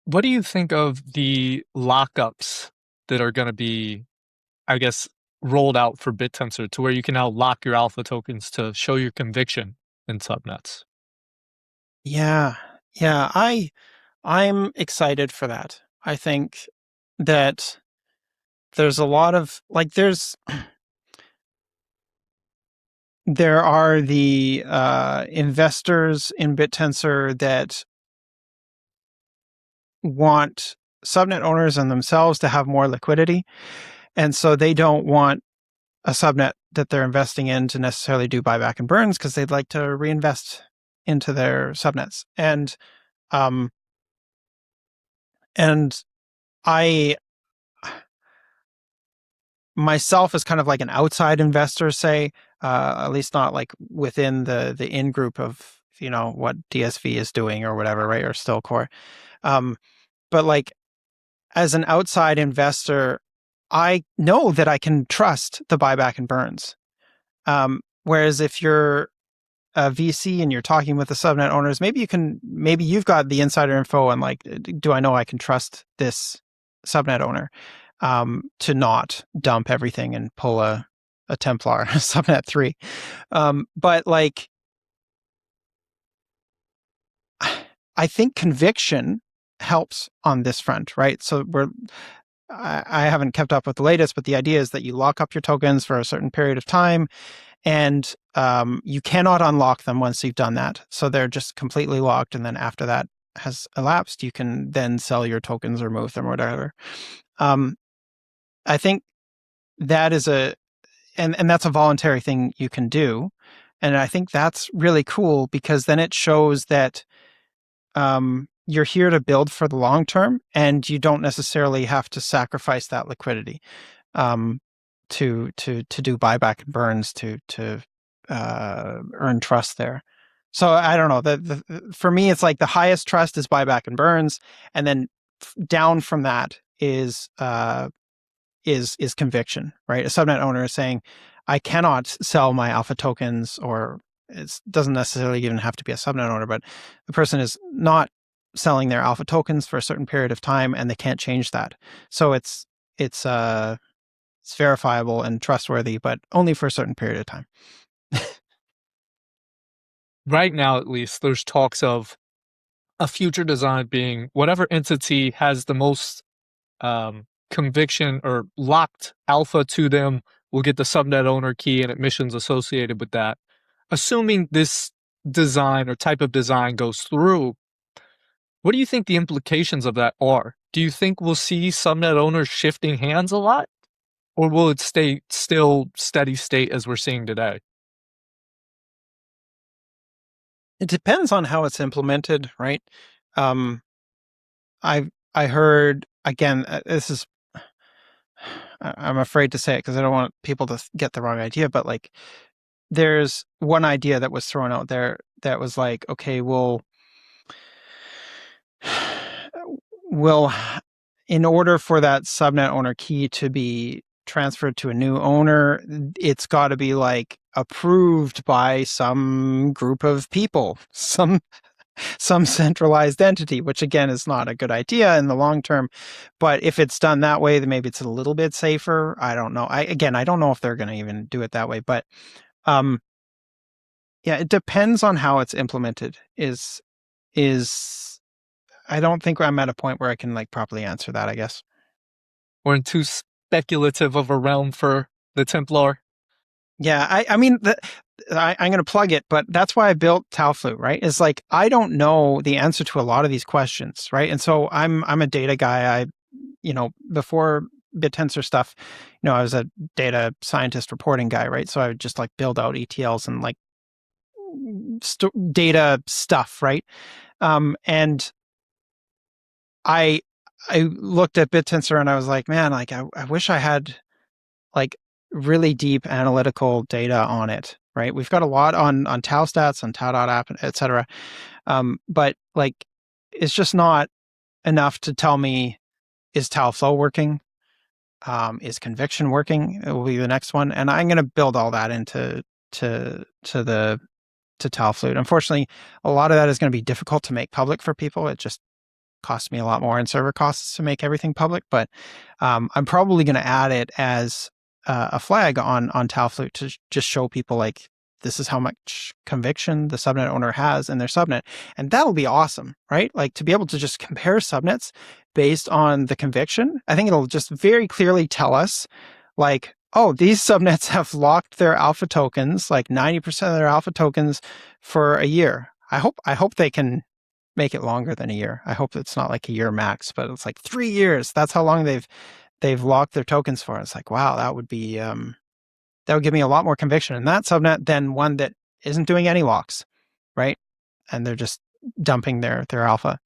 What do you think of the lockups that are going to be, I guess, rolled out for Bittensor to where you can now lock your alpha tokens to show your conviction in subnets? Yeah. Yeah, I'm excited for that. I think that there's a lot of like there are the investors in Bittensor that want subnet owners and themselves to have more liquidity, and so they don't want a subnet that they're investing in to necessarily do buyback and burns because they'd like to reinvest into their subnets. Um and I myself as kind of like an outside investor, say, at least not like within the in group of what DSV is doing or whatever, right, or Stillcore. Um, but like as an outside investor, I know that I can trust the buyback and burns. Whereas if you're a VC and you're talking with the subnet owners, maybe you've got the insider info and like, do I know I can trust this subnet owner to not dump everything and pull a Templar subnet 3. But like, I think conviction helps on this front, right? So I haven't kept up with the latest, but the idea is that you lock up your tokens for a certain period of time, and you cannot unlock them once you've done that. So they're just completely locked, and then after that has elapsed, you can then sell your tokens or move them or whatever. Um, I think that is and that's a voluntary thing you can do, and I think that's really cool because then it shows that you're here to build for the long term, and you don't necessarily have to sacrifice that liquidity um, to do buyback and burns to earn trust there. So I don't know. For me, it's like the highest trust is buyback and burns, and then down from that is conviction, right? A subnet owner is saying, I cannot sell my alpha tokens, or it doesn't necessarily even have to be a subnet owner, but the person is not selling their alpha tokens for a certain period of time, and they can't change that. So it's verifiable and trustworthy, but only for a certain period of time. Right now, at least, there's talks of a future design being whatever entity has the most conviction or locked alpha to them will get the subnet owner key and admissions associated with that. Assuming this design or type of design goes through, what do you think the implications of that are? Do you think we'll see subnet owners shifting hands a lot? Or will it stay still steady state as we're seeing today? It depends on how it's implemented, right? Um, I heard again. This is I'm afraid to say it because I don't want people to get the wrong idea, but like there's one idea that was thrown out there that was like, okay, well, in order for that subnet owner key to be transferred to a new owner, it's got to be like approved by some group of people, some centralized entity, which again is not a good idea in the long term. But if it's done that way, then maybe it's a little bit safer. I don't know. I don't know if they're going to even do it that way, but um, yeah, it depends on how it's implemented. Is I don't think I'm at a point where I can like properly answer that, I guess. We're in too speculative of a realm for the Templar. Yeah, I mean, I'm going to plug it, but that's why I built Talflute, right? It's like I don't know the answer to a lot of these questions, right? And so I'm a data guy. Before BitTensor stuff, I was a data scientist reporting guy, right? So I would just like build out ETLs and like data stuff, right? And I I looked at BitTensor and I was like, man, like I wish I had like really deep analytical data on it, right? We've got a lot on tau stats, on tau.app, et cetera. But like, it's just not enough to tell me, is tau flow working? Is conviction working? It will be the next one. And I'm going to build all that into to Talflute. Unfortunately, a lot of that is going to be difficult to make public for people. It just cost me a lot more in server costs to make everything public, but I'm probably going to add it as a flag on Talflute to just show people like this is how much conviction the subnet owner has in their subnet, and that'll be awesome, right? Like to be able to just compare subnets based on the conviction. I think it'll just very clearly tell us like, oh, these subnets have locked their alpha tokens, like 90% of their alpha tokens for a year. I hope they can make it longer than a year. I hope it's not like a year max, but it's like 3 years. That's how long they've locked their tokens for. It's like, wow, that would be that would give me a lot more conviction in that subnet than one that isn't doing any locks, right? And they're just dumping their alpha.